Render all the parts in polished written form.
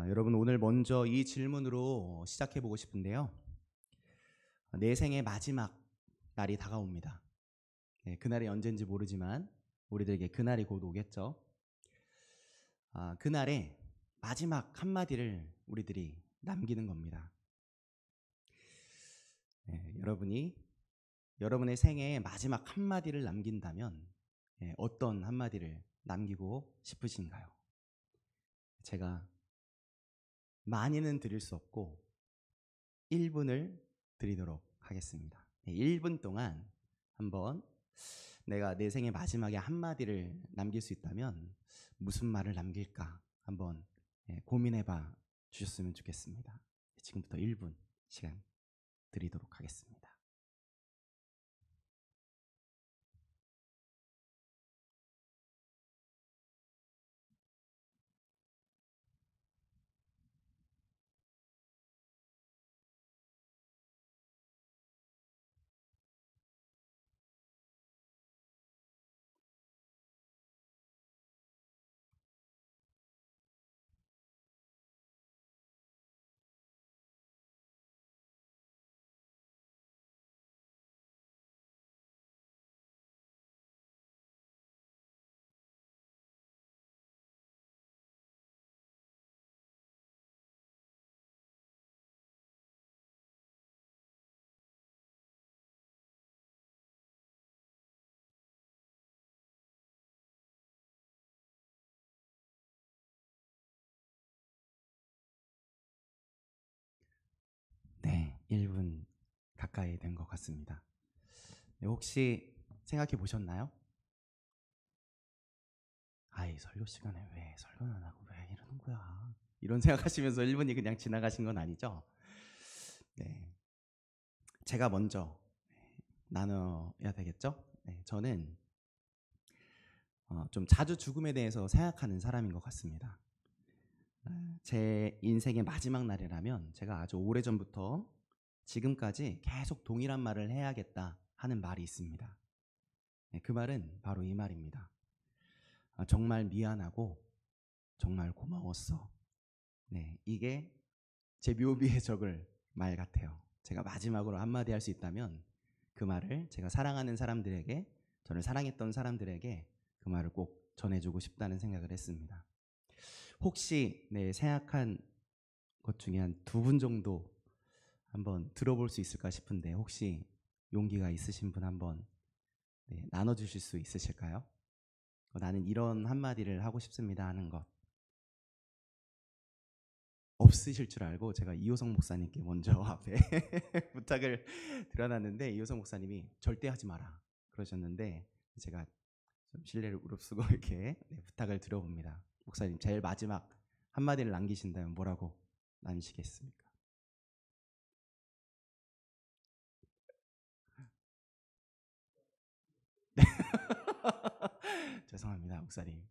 여러분 오늘 먼저 이 질문으로 시작해 보고 싶은데요. 내 생의 마지막 날이 다가옵니다. 그날이 언젠지 모르지만 우리들에게 그날이 곧 오겠죠. 그날에 마지막 한마디를 우리들이 남기는 겁니다. 여러분이 여러분의 생애의 마지막 한마디를 남긴다면 어떤 한마디를 남기고 싶으신가요? 제가 많이는 드릴 수 없고 1분을 드리도록 하겠습니다. 1분 동안 한번 내가 내 생의 마지막에 한마디를 남길 수 있다면 무슨 말을 남길까 한번 고민해봐 주셨으면 좋겠습니다. 지금부터 1분 시간 드리도록 하겠습니다. 네, 1분 가까이 된 것 같습니다. 혹시 생각해 보셨나요? 이 설교 시간에 왜 설교는 안 하고 왜 이러는 거야? 이런 생각하시면서 1분이 그냥 지나가신 건 아니죠? 네, 제가 먼저 나눠야 되겠죠? 저는 좀 자주 죽음에 대해서 생각하는 사람인 것 같습니다. 제 인생의 마지막 날이라면 제가 아주 오래전부터 지금까지 계속 동일한 말을 해야겠다 하는 말이 있습니다. 그 말은 바로 이 말입니다. 정말 미안하고 정말 고마웠어. 이게 제 묘비에 적을 말 같아요. 제가 마지막으로 한마디 할 수 있다면 그 말을 제가 사랑하는 사람들에게, 저를 사랑했던 사람들에게 그 말을 꼭 전해주고 싶다는 생각을 했습니다. 혹시 생각한 것 중에 한 2분 정도 한번 들어볼 수 있을까 싶은데 혹시 용기가 있으신 분 한번 나눠주실 수 있으실까요? 나는 이런 한마디를 하고 싶습니다 하는 것. 없으실 줄 알고 제가 이호성 목사님께 먼저 앞에 부탁을 드려놨는데 이호성 목사님이 절대 하지 마라 그러셨는데 제가 좀 신뢰를 무릅쓰고 이렇게 부탁을 드려봅니다. 목사님 제일 마지막 한마디를 남기신다면 뭐라고 남기시겠습니까? 죄송합니다 목사님.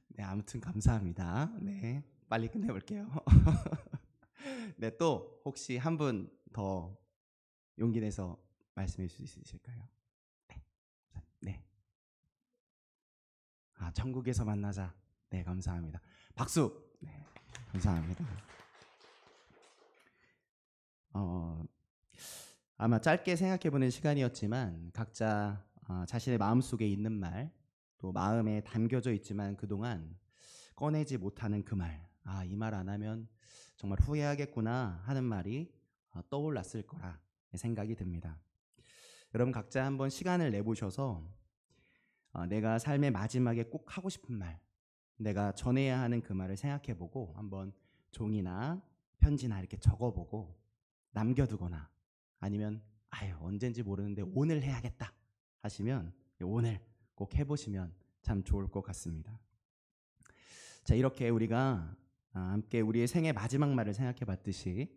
네, 아무튼 감사합니다. 네, 빨리 끝내볼게요. 네, 또 혹시 한 분 더 용기 내서 말씀해 주실 수 있을까요? 네, 네. 천국에서 만나자. 네, 감사합니다. 박수. 네, 감사합니다. 아마 짧게 생각해보는 시간이었지만 각자 자신의 마음속에 있는 말, 또 마음에 담겨져 있지만 그동안 꺼내지 못하는 그 말, 이 말 안 하면 정말 후회하겠구나 하는 말이 떠올랐을 거라 생각이 듭니다. 여러분 각자 한번 시간을 내보셔서 내가 삶의 마지막에 꼭 하고 싶은 말, 내가 전해야 하는 그 말을 생각해보고 한번 종이나 편지나 이렇게 적어보고 남겨두거나 아니면 언젠지 모르는데 오늘 해야겠다 하시면 오늘 꼭 해보시면 참 좋을 것 같습니다. 자, 이렇게 우리가 함께 우리의 생애 마지막 말을 생각해 봤듯이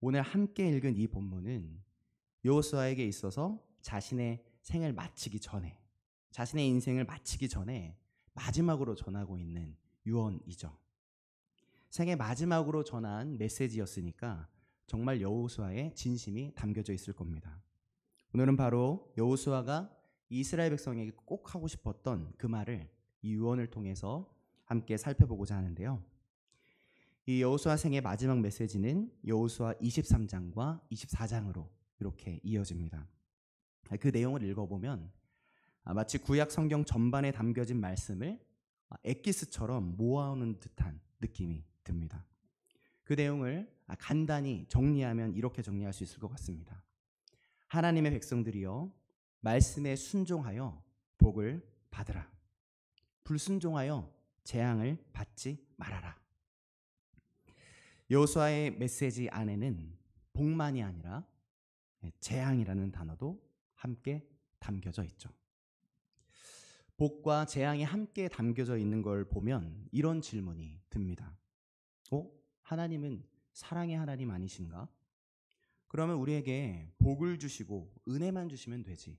오늘 함께 읽은 이 본문은 여호수아에게 있어서 자신의 생을 마치기 전에, 자신의 인생을 마치기 전에 마지막으로 전하고 있는 유언이죠. 생애 마지막으로 전한 메시지였으니까 정말 여호수아의 진심이 담겨져 있을 겁니다. 오늘은 바로 여호수아가 이스라엘 백성에게 꼭 하고 싶었던 그 말을 이 유언을 통해서 함께 살펴보고자 하는데요. 이 여호수아 생의 마지막 메시지는 여호수아 23장과 24장으로 이렇게 이어집니다. 그 내용을 읽어보면 마치 구약 성경 전반에 담겨진 말씀을 엑기스처럼 모아오는 듯한 느낌이 듭니다. 그 내용을 간단히 정리하면 이렇게 정리할 수 있을 것 같습니다. 하나님의 백성들이여, 말씀에 순종하여 복을 받으라. 불순종하여 재앙을 받지 말아라. 여호수아의 메시지 안에는 복만이 아니라 재앙이라는 단어도 함께 담겨져 있죠. 복과 재앙이 함께 담겨져 있는 걸 보면 이런 질문이 듭니다. 하나님은 사랑의 하나님 아니신가? 그러면 우리에게 복을 주시고 은혜만 주시면 되지.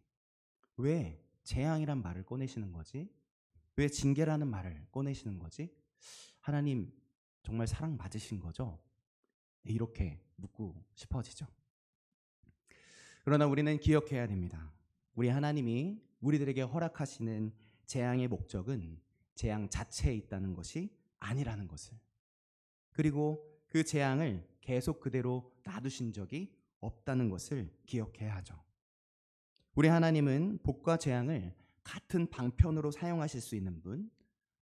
왜 재앙이란 말을 꺼내시는 거지? 왜 징계라는 말을 꺼내시는 거지? 하나님 정말 사랑 맞으신 거죠? 이렇게 묻고 싶어지죠. 그러나 우리는 기억해야 됩니다. 우리 하나님이 우리들에게 허락하시는 재앙의 목적은 재앙 자체에 있다는 것이 아니라는 것을, 그리고 그 재앙을 계속 그대로 놔두신 적이 없다는 것을 기억해야 하죠. 우리 하나님은 복과 재앙을 같은 방편으로 사용하실 수 있는 분,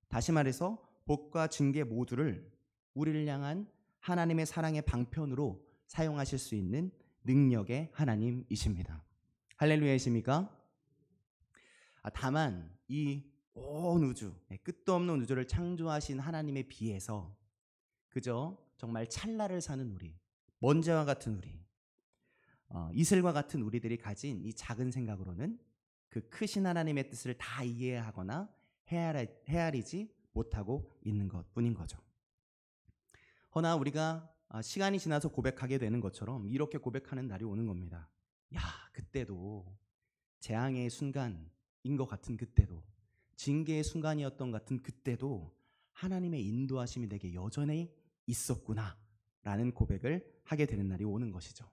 다시 말해서 복과 징계 모두를 우리를 향한 하나님의 사랑의 방편으로 사용하실 수 있는 능력의 하나님이십니다. 할렐루야이십니까? 다만 이 온 우주, 끝도 없는 우주를 창조하신 하나님에 비해서 그저 정말 찰나를 사는 우리, 먼지와 같은 우리, 이슬과 같은 우리들이 가진 이 작은 생각으로는 그 크신 하나님의 뜻을 다 이해하거나 헤아리지 못하고 있는 것뿐인 거죠. 허나 우리가 시간이 지나서 고백하게 되는 것처럼 이렇게 고백하는 날이 오는 겁니다. 야, 그때도 재앙의 순간인 것 같은 그때도, 징계의 순간이었던 것 같은 그때도 하나님의 인도하심이 내게 여전히 있었구나 라는 고백을 하게 되는 날이 오는 것이죠.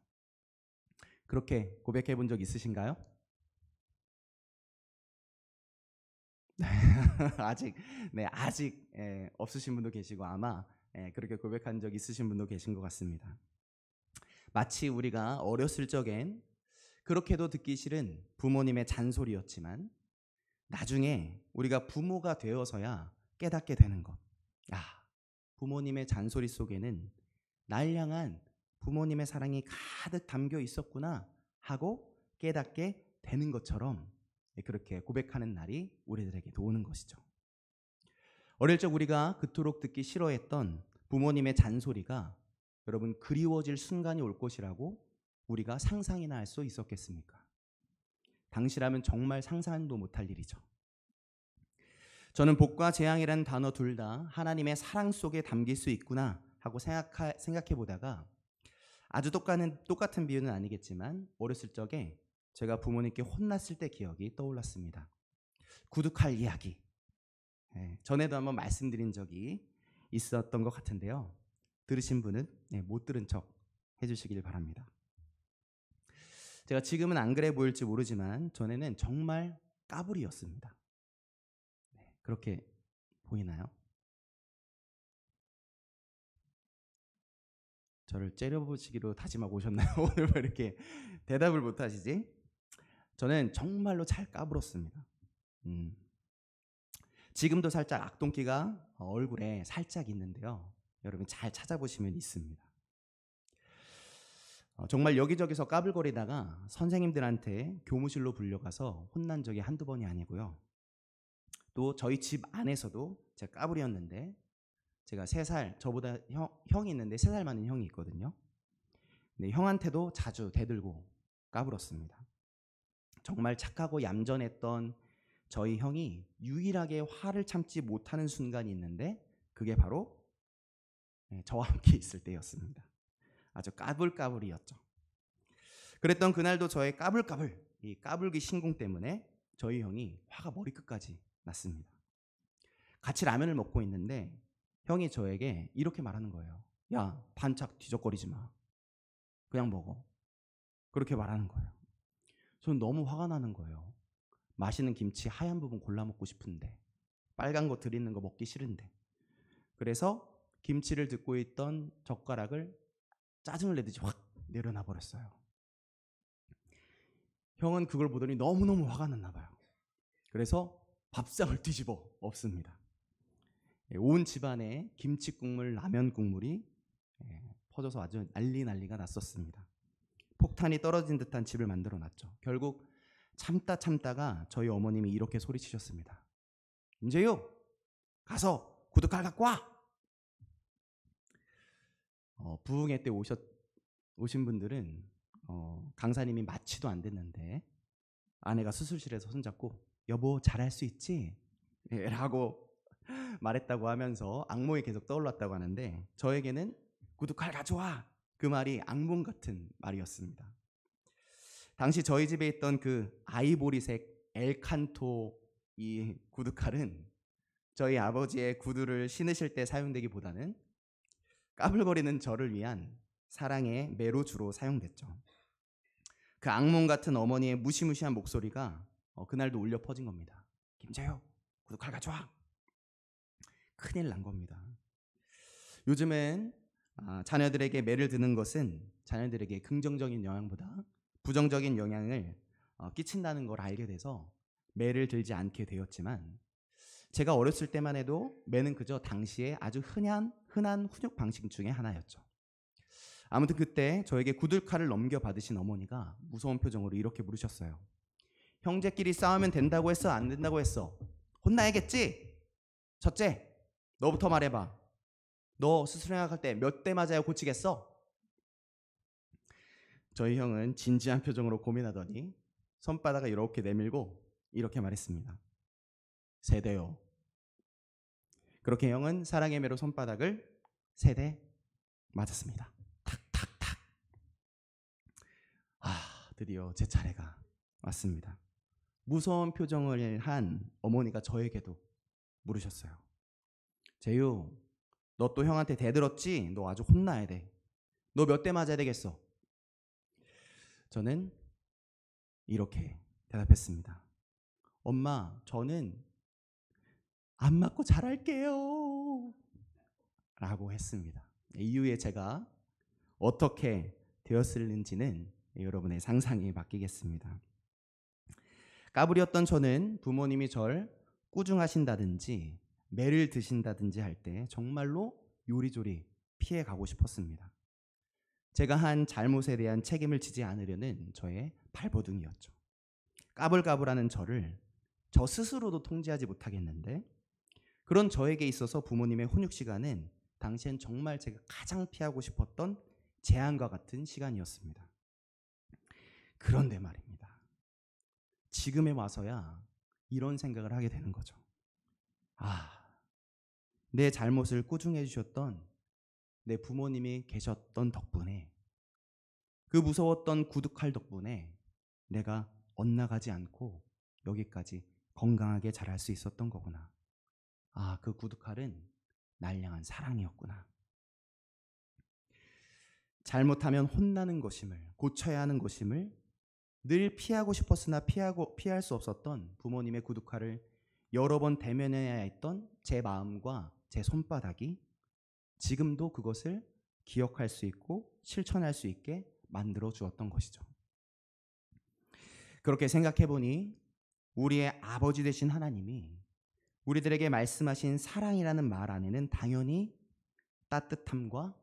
그렇게 고백해 본 적 있으신가요? 아직 없으신 분도 계시고 아마 그렇게 고백한 적 있으신 분도 계신 것 같습니다. 마치 우리가 어렸을 적엔 그렇게도 듣기 싫은 부모님의 잔소리였지만 나중에 우리가 부모가 되어서야 깨닫게 되는 것. 부모님의 잔소리 속에는 날 향한 부모님의 사랑이 가득 담겨 있었구나 하고 깨닫게 되는 것처럼 그렇게 고백하는 날이 우리들에게도 오는 것이죠. 어릴 적 우리가 그토록 듣기 싫어했던 부모님의 잔소리가 여러분 그리워질 순간이 올 것이라고 우리가 상상이나 할 수 있었겠습니까? 당시라면 정말 상상도 못할 일이죠. 저는 복과 재앙이라는 단어 둘 다 하나님의 사랑 속에 담길 수 있구나 하고 생각해 보다가 아주 똑같은 비유는 아니겠지만 어렸을 적에 제가 부모님께 혼났을 때 기억이 떠올랐습니다. 구두칼 이야기. 전에도 한번 말씀드린 적이 있었던 것 같은데요. 들으신 분은 못 들은 척 해주시길 바랍니다. 제가 지금은 안 그래 보일지 모르지만 전에는 정말 까불이었습니다. 그렇게 보이나요? 저를 째려보시기로 다짐하고 오셨나요? 오늘 왜 이렇게 대답을 못 하시지? 저는 정말로 잘 까불었습니다. 지금도 살짝 악동기가 얼굴에 살짝 있는데요. 여러분 잘 찾아보시면 있습니다. 정말 여기저기서 까불거리다가 선생님들한테 교무실로 불려가서 혼난 적이 한두 번이 아니고요. 또 저희 집 안에서도 제가 까불이었는데, 제가 3살, 저보다 형이 있는데 3살 많은 형이 있거든요. 근데 형한테도 자주 대들고 까불었습니다. 정말 착하고 얌전했던 저희 형이 유일하게 화를 참지 못하는 순간이 있는데 그게 바로 저와 함께 있을 때였습니다. 아주 까불까불이었죠. 그랬던 그날도 저의 이 까불기 신공 때문에 저희 형이 화가 머리끝까지 났습니다. 같이 라면을 먹고 있는데 형이 저에게 이렇게 말하는 거예요. 야, 반짝 뒤적거리지 마. 그냥 먹어. 그렇게 말하는 거예요. 저는 너무 화가 나는 거예요. 맛있는 김치 하얀 부분 골라 먹고 싶은데, 빨간 거 들이는 거 먹기 싫은데. 그래서 김치를 듣고 있던 젓가락을 짜증을 내듯이 확 내려놔 버렸어요. 형은 그걸 보더니 너무너무 화가 났나 봐요. 그래서 밥상을 뒤집어 엎습니다. 온 집안에 김치 국물, 라면 국물이 퍼져서 아주 난리가 났었습니다. 폭탄이 떨어진 듯한 집을 만들어 놨죠. 결국 참다가 저희 어머님이 이렇게 소리치셨습니다. 임재유, 가서 구두칼 갖고 와. 부흥회 때 오신 분들은 강사님이 마취도 안 됐는데 아내가 수술실에서 손잡고 여보 잘할 수 있지? 라고 말했다고 하면서 악몽이 계속 떠올랐다고 하는데 저에게는 구두칼 가져와! 그 말이 악몽 같은 말이었습니다. 당시 저희 집에 있던 그 아이보리색 엘칸토 이 구두칼은 저희 아버지의 구두를 신으실 때 사용되기보다는 까불거리는 저를 위한 사랑의 매로 주로 사용됐죠. 그 악몽 같은 어머니의 무시무시한 목소리가 그날도 울려 퍼진 겁니다. 김재효, 구두칼 가져와! 큰일 난 겁니다. 요즘엔 자녀들에게 매를 드는 것은 자녀들에게 긍정적인 영향보다 부정적인 영향을 끼친다는 걸 알게 돼서 매를 들지 않게 되었지만 제가 어렸을 때만 해도 매는 그저 당시에 아주 흔한 훈육 방식 중에 하나였죠. 아무튼 그때 저에게 구들칼을 넘겨받으신 어머니가 무서운 표정으로 이렇게 물으셨어요. 형제끼리 싸우면 된다고 했어? 안 된다고 했어? 혼나야겠지? 첫째, 너부터 말해봐. 너 스스로 생각할 때 몇 대 맞아야 고치겠어? 저희 형은 진지한 표정으로 고민하더니 손바닥을 이렇게 내밀고 이렇게 말했습니다. 3대요. 그렇게 형은 사랑의 매로 손바닥을 3대 맞았습니다. 탁탁탁. 드디어 제 차례가 왔습니다. 무서운 표정을 한 어머니가 저에게도 물으셨어요. 재유, 너 또 형한테 대들었지? 너 아주 혼나야 돼. 너 몇 대 맞아야 되겠어? 저는 이렇게 대답했습니다. 엄마, 저는 안 맞고 잘할게요. 라고 했습니다. 이후에 제가 어떻게 되었을는지는 여러분의 상상에 맡기겠습니다. 까불이었던 저는 부모님이 절 꾸중하신다든지 매를 드신다든지 할 때 정말로 요리조리 피해 가고 싶었습니다. 제가 한 잘못에 대한 책임을 지지 않으려는 저의 발버둥이었죠. 까불까불하는 저를 저 스스로도 통제하지 못하겠는데 그런 저에게 있어서 부모님의 훈육 시간은 당시엔 정말 제가 가장 피하고 싶었던 재앙과 같은 시간이었습니다. 그런데 말입니다. 지금에 와서야 이런 생각을 하게 되는 거죠. 내 잘못을 꾸중해 주셨던 내 부모님이 계셨던 덕분에 그 무서웠던 구두칼 덕분에 내가 엇나가지 않고 여기까지 건강하게 자랄 수 있었던 거구나. 그 구두칼은 날 향한 사랑이었구나. 잘못하면 혼나는 것임을, 고쳐야 하는 것임을 늘 피하고 싶었으나 피할 수 없었던 부모님의 구두칼을 여러 번 대면해야 했던 제 마음과 제 손바닥이 지금도 그것을 기억할 수 있고 실천할 수 있게 만들어 주었던 것이죠. 그렇게 생각해 보니 우리의 아버지 되신 하나님이 우리들에게 말씀하신 사랑이라는 말 안에는 당연히 따뜻함과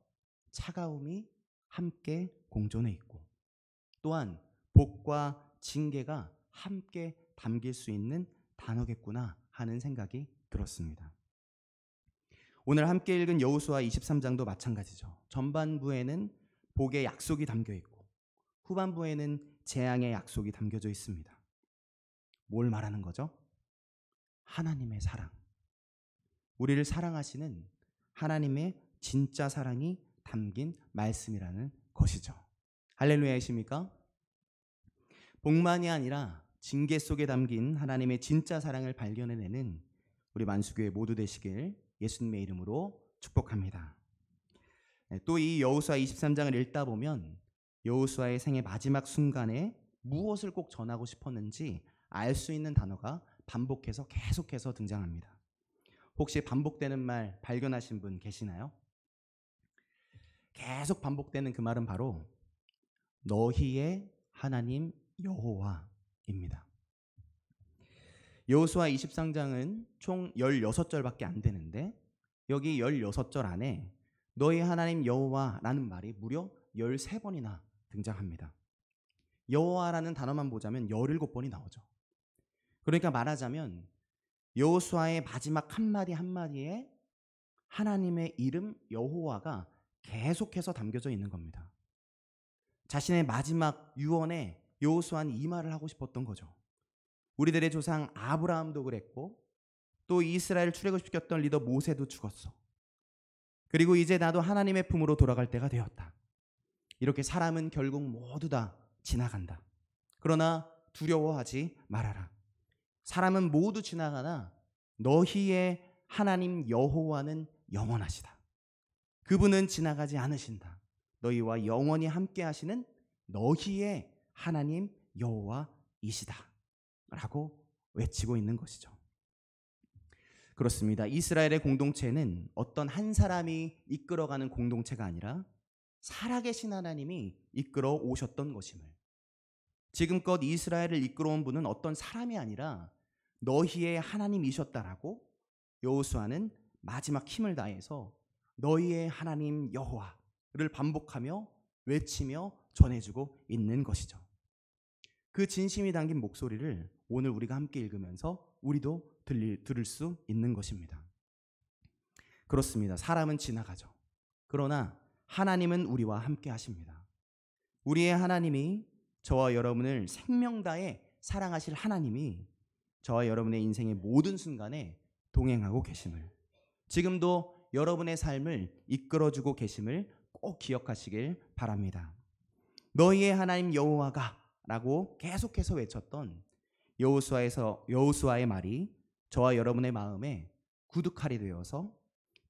차가움이 함께 공존해 있고 또한 복과 징계가 함께 담길 수 있는 단어겠구나 하는 생각이 들었습니다. 오늘 함께 읽은 여호수아 23장도 마찬가지죠. 전반부에는 복의 약속이 담겨 있고 후반부에는 재앙의 약속이 담겨져 있습니다. 뭘 말하는 거죠? 하나님의 사랑. 우리를 사랑하시는 하나님의 진짜 사랑이 담긴 말씀이라는 것이죠. 할렐루야이십니까? 복만이 아니라 징계 속에 담긴 하나님의 진짜 사랑을 발견해내는 우리 만수교회 모두 되시길 예수님의 이름으로 축복합니다. 또 이 여호수아 23장을 읽다 보면 여호수아의 생의 마지막 순간에 무엇을 꼭 전하고 싶었는지 알 수 있는 단어가 반복해서 계속해서 등장합니다. 혹시 반복되는 말 발견하신 분 계시나요? 계속 반복되는 그 말은 바로 너희의 하나님 여호와입니다. 여호수아 23장은 총 16절밖에 안 되는데 여기 16절 안에 너희 하나님 여호와라는 말이 무려 13번이나 등장합니다. 여호와라는 단어만 보자면 17번이 나오죠. 그러니까 말하자면 여호수아의 마지막 한마디 한마디에 하나님의 이름 여호와가 계속해서 담겨져 있는 겁니다. 자신의 마지막 유언에 여호수아는 이 말을 하고 싶었던 거죠. 우리들의 조상 아브라함도 그랬고 또 이스라엘 출애굽시켰던 리더 모세도 죽었어. 그리고 이제 나도 하나님의 품으로 돌아갈 때가 되었다. 이렇게 사람은 결국 모두 다 지나간다. 그러나 두려워하지 말아라. 사람은 모두 지나가나 너희의 하나님 여호와는 영원하시다. 그분은 지나가지 않으신다. 너희와 영원히 함께 하시는 너희의 하나님 여호와이시다 라고 외치고 있는 것이죠. 그렇습니다. 이스라엘의 공동체는 어떤 한 사람이 이끌어가는 공동체가 아니라 살아계신 하나님이 이끌어 오셨던 것임을, 지금껏 이스라엘을 이끌어온 분은 어떤 사람이 아니라 너희의 하나님이셨다라고 여호수아는 마지막 힘을 다해서 너희의 하나님 여호와를 반복하며 외치며 전해주고 있는 것이죠. 그 진심이 담긴 목소리를 오늘 우리가 함께 읽으면서 우리도 들을 수 있는 것입니다. 그렇습니다. 사람은 지나가죠. 그러나 하나님은 우리와 함께 하십니다. 우리의 하나님이, 저와 여러분을 생명 다해 사랑하실 하나님이 저와 여러분의 인생의 모든 순간에 동행하고 계심을, 지금도 여러분의 삶을 이끌어주고 계심을 꼭 기억하시길 바랍니다. 너희의 하나님 여호와가 라고 계속해서 외쳤던 여호수아의 말이 저와 여러분의 마음에 구두칼이 되어서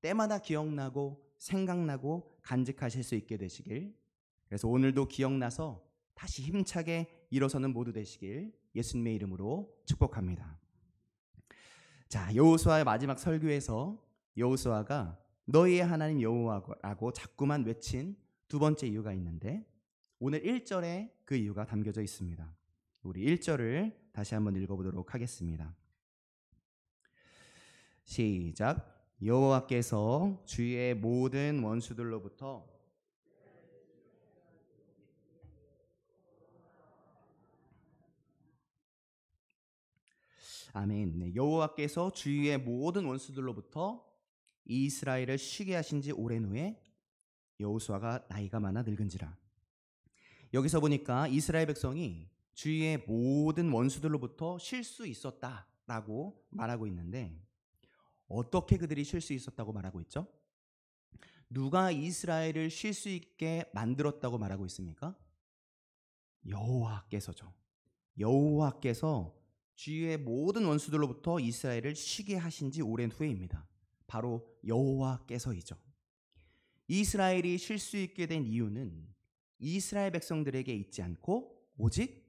때마다 기억나고 생각나고 간직하실 수 있게 되시길, 그래서 오늘도 기억나서 다시 힘차게 일어서는 모두 되시길 예수님의 이름으로 축복합니다. 자, 여호수아의 마지막 설교에서 여호수아가 너희의 하나님 여호와라고 자꾸만 외친 두 번째 이유가 있는데 오늘 1절에 그 이유가 담겨져 있습니다. 우리 1절을 다시 한번 읽어보도록 하겠습니다. 시작. 여호와께서 주의 모든 원수들로부터 아멘. 네, 여호와께서 주위의 모든 원수들로부터 이스라엘을 쉬게 하신 지 오랜 후에 여호수아가 나이가 많아 늙은지라. 여기서 보니까 이스라엘 백성이 주위의 모든 원수들로부터 쉴 수 있었다라고 말하고 있는데 어떻게 그들이 쉴 수 있었다고 말하고 있죠? 누가 이스라엘을 쉴 수 있게 만들었다고 말하고 있습니까? 여호와께서죠. 여호와께서 주위의 모든 원수들로부터 이스라엘을 쉬게 하신 지 오랜 후에입니다. 바로 여호와께서이죠. 이스라엘이 쉴 수 있게 된 이유는 이스라엘 백성들에게 있지 않고 오직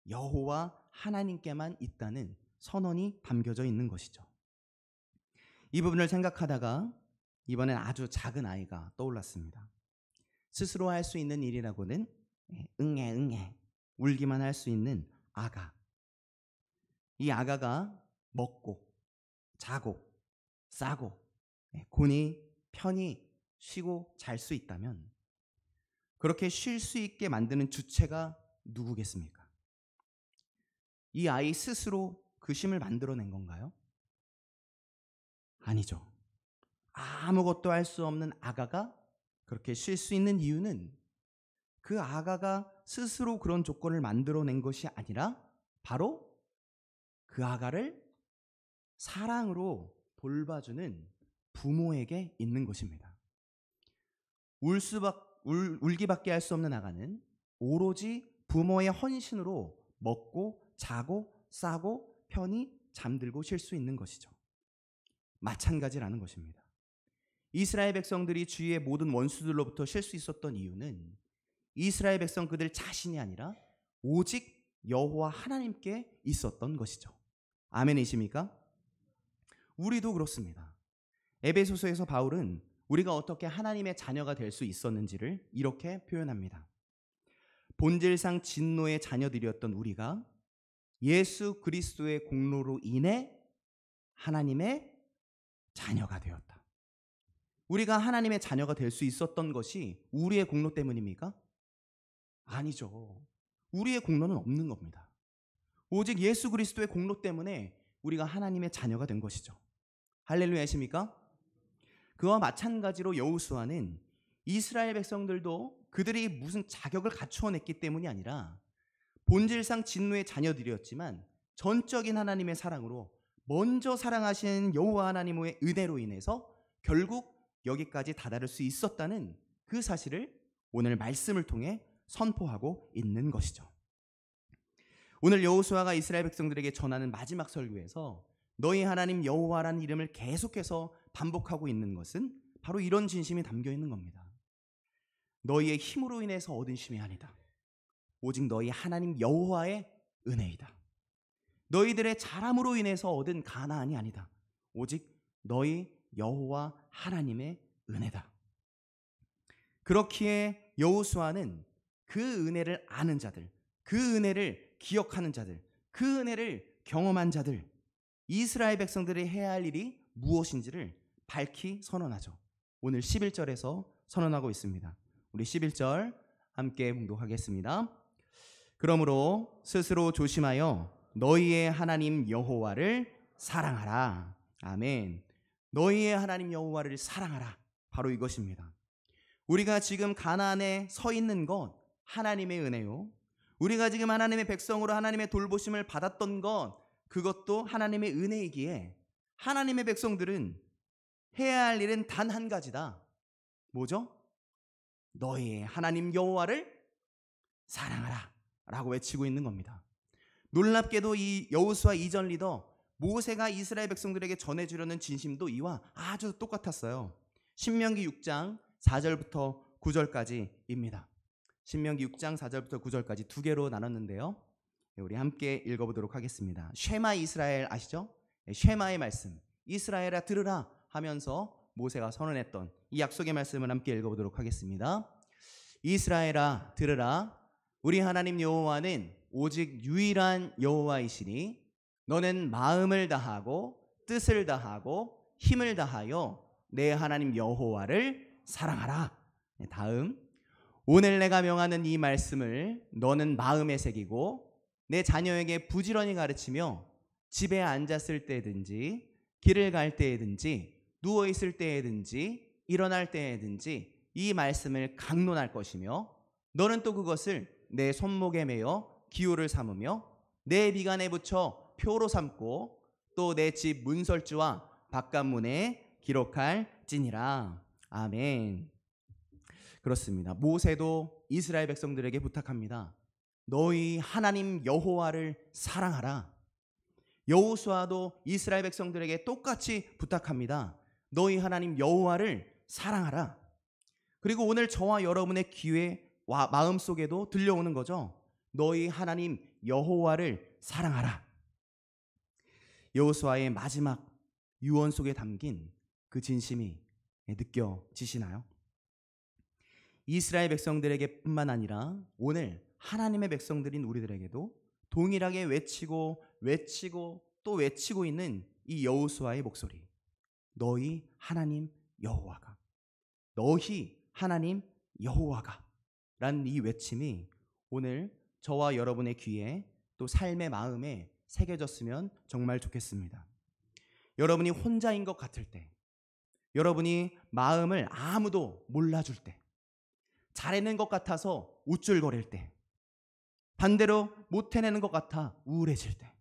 여호와 하나님께만 있다는 선언이 담겨져 있는 것이죠. 이 부분을 생각하다가 이번엔 아주 작은 아이가 떠올랐습니다. 스스로 할 수 있는 일이라고는 응애 울기만 할 수 있는 아가. 이 아가가 먹고 자고 싸고 곤히 편히 쉬고 잘 수 있다면 그렇게 쉴 수 있게 만드는 주체가 누구겠습니까? 이 아이 스스로 그 쉼을 만들어낸 건가요? 아니죠. 아무것도 할 수 없는 아가가 그렇게 쉴 수 있는 이유는 그 아가가 스스로 그런 조건을 만들어낸 것이 아니라 바로 그 아가를 사랑으로 돌봐주는 부모에게 있는 것입니다. 울기밖에 할 수 없는 아가는 오로지 부모의 헌신으로 먹고 자고 싸고 편히 잠들고 쉴 수 있는 것이죠. 마찬가지라는 것입니다. 이스라엘 백성들이 주위의 모든 원수들로부터 쉴 수 있었던 이유는 이스라엘 백성 그들 자신이 아니라 오직 여호와 하나님께 있었던 것이죠. 아멘이십니까? 우리도 그렇습니다. 에베소서에서 바울은 우리가 어떻게 하나님의 자녀가 될 수 있었는지를 이렇게 표현합니다. 본질상 진노의 자녀들이었던 우리가 예수 그리스도의 공로로 인해 하나님의 자녀가 되었다. 우리가 하나님의 자녀가 될 수 있었던 것이 우리의 공로 때문입니까? 아니죠. 우리의 공로는 없는 겁니다. 오직 예수 그리스도의 공로 때문에 우리가 하나님의 자녀가 된 것이죠. 할렐루야십니까? 그와 마찬가지로 여호수아는 이스라엘 백성들도 그들이 무슨 자격을 갖추어냈기 때문이 아니라 본질상 진노의 자녀들이었지만 전적인 하나님의 사랑으로 먼저 사랑하신 여호와 하나님의 은혜로 인해서 결국 여기까지 다다를 수 있었다는 그 사실을 오늘 말씀을 통해 선포하고 있는 것이죠. 오늘 여호수아가 이스라엘 백성들에게 전하는 마지막 설교에서 너희 하나님 여호와라는 이름을 계속해서 반복하고 있는 것은 바로 이런 진심이 담겨 있는 겁니다. 너희의 힘으로 인해서 얻은 심이 아니다. 오직 너희 하나님 여호와의 은혜이다. 너희들의 잘함으로 인해서 얻은 가나안이 아니다. 오직 너희 여호와 하나님의 은혜다. 그렇기에 여호수아는 그 은혜를 아는 자들, 그 은혜를 기억하는 자들, 그 은혜를 경험한 자들, 이스라엘 백성들이 해야 할 일이 무엇인지를 밝히 선언하죠. 오늘 11절에서 선언하고 있습니다. 우리 11절 함께 봉독하겠습니다. 그러므로 스스로 조심하여 너희의 하나님 여호와를 사랑하라. 아멘. 너희의 하나님 여호와를 사랑하라. 바로 이것입니다. 우리가 지금 가나안에 서 있는 것 하나님의 은혜요. 우리가 지금 하나님의 백성으로 하나님의 돌보심을 받았던 것 그것도 하나님의 은혜이기에 하나님의 백성들은 해야 할 일은 단 한 가지다. 뭐죠? 너희의 하나님 여호와를 사랑하라 라고 외치고 있는 겁니다. 놀랍게도 이 여호수아 2전 리더 모세가 이스라엘 백성들에게 전해주려는 진심도 이와 아주 똑같았어요. 신명기 6장 4절부터 9절까지입니다. 신명기 6장 4절부터 9절까지 두 개로 나눴는데요. 우리 함께 읽어보도록 하겠습니다. 쉐마 이스라엘 아시죠? 쉐마의 말씀, 이스라엘아 들으라 하면서 모세가 선언했던 이 약속의 말씀을 함께 읽어보도록 하겠습니다. 이스라엘아 들으라. 우리 하나님 여호와는 오직 유일한 여호와이시니 너는 마음을 다하고 뜻을 다하고 힘을 다하여 내 하나님 여호와를 사랑하라. 다음, 오늘 내가 명하는 이 말씀을 너는 마음에 새기고 내 자녀에게 부지런히 가르치며 집에 앉았을 때든지 길을 갈 때에든지 누워있을 때에든지 일어날 때에든지 이 말씀을 강론할 것이며 너는 또 그것을 내 손목에 매어 기호를 삼으며 내 비간에 붙여 표로 삼고 또 내 집 문설주와 바깥문에 기록할지니라. 아멘. 그렇습니다. 모세도 이스라엘 백성들에게 부탁합니다. 너희 하나님 여호와를 사랑하라. 여호수아도 이스라엘 백성들에게 똑같이 부탁합니다. 너희 하나님 여호와를 사랑하라. 그리고 오늘 저와 여러분의 귀에 마음속에도 들려오는 거죠. 너희 하나님 여호와를 사랑하라. 여호수아의 마지막 유언 속에 담긴 그 진심이 느껴지시나요? 이스라엘 백성들에게 뿐만 아니라 오늘 하나님의 백성들인 우리들에게도 동일하게 외치고 또 외치고 있는 이 여호수아의 목소리. 너희 하나님 여호와가, 너희 하나님 여호와가 라는 이 외침이 오늘 저와 여러분의 귀에 또 삶의 마음에 새겨졌으면 정말 좋겠습니다. 여러분이 혼자인 것 같을 때, 여러분이 마음을 아무도 몰라줄 때, 잘해낸 것 같아서 우쭐거릴 때, 반대로 못해내는 것 같아 우울해질 때,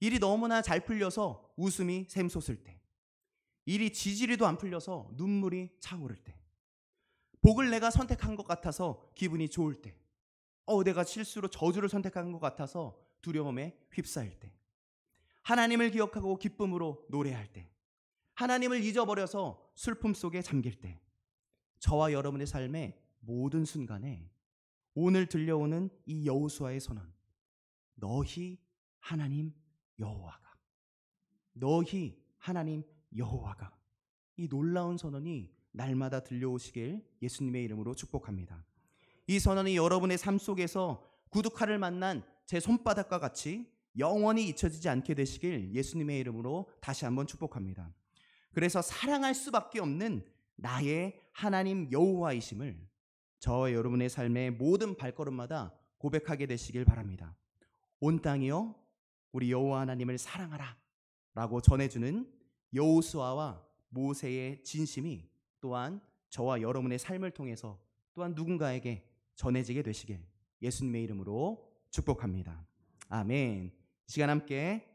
일이 너무나 잘 풀려서 웃음이 샘솟을 때, 일이 지지리도 안 풀려서 눈물이 차오를 때, 복을 내가 선택한 것 같아서 기분이 좋을 때, 내가 실수로 저주를 선택한 것 같아서 두려움에 휩싸일 때, 하나님을 기억하고 기쁨으로 노래할 때, 하나님을 잊어버려서 슬픔 속에 잠길 때, 저와 여러분의 삶의 모든 순간에 오늘 들려오는 이 여호수아의 선언, 너희 하나님 여호와가, 너희 하나님 여호와가, 이 놀라운 선언이 날마다 들려오시길 예수님의 이름으로 축복합니다. 이 선언이 여러분의 삶 속에서 구두칼을 만난 제 손바닥과 같이 영원히 잊혀지지 않게 되시길 예수님의 이름으로 다시 한번 축복합니다. 그래서 사랑할 수밖에 없는 나의 하나님 여호와이심을 저와 여러분의 삶의 모든 발걸음마다 고백하게 되시길 바랍니다. 온 땅이여 우리 여호와 하나님을 사랑하라 라고 전해주는 여호수아와 모세의 진심이 또한 저와 여러분의 삶을 통해서 또한 누군가에게 전해지게 되시길 예수님의 이름으로 축복합니다. 아멘. 이 시간 함께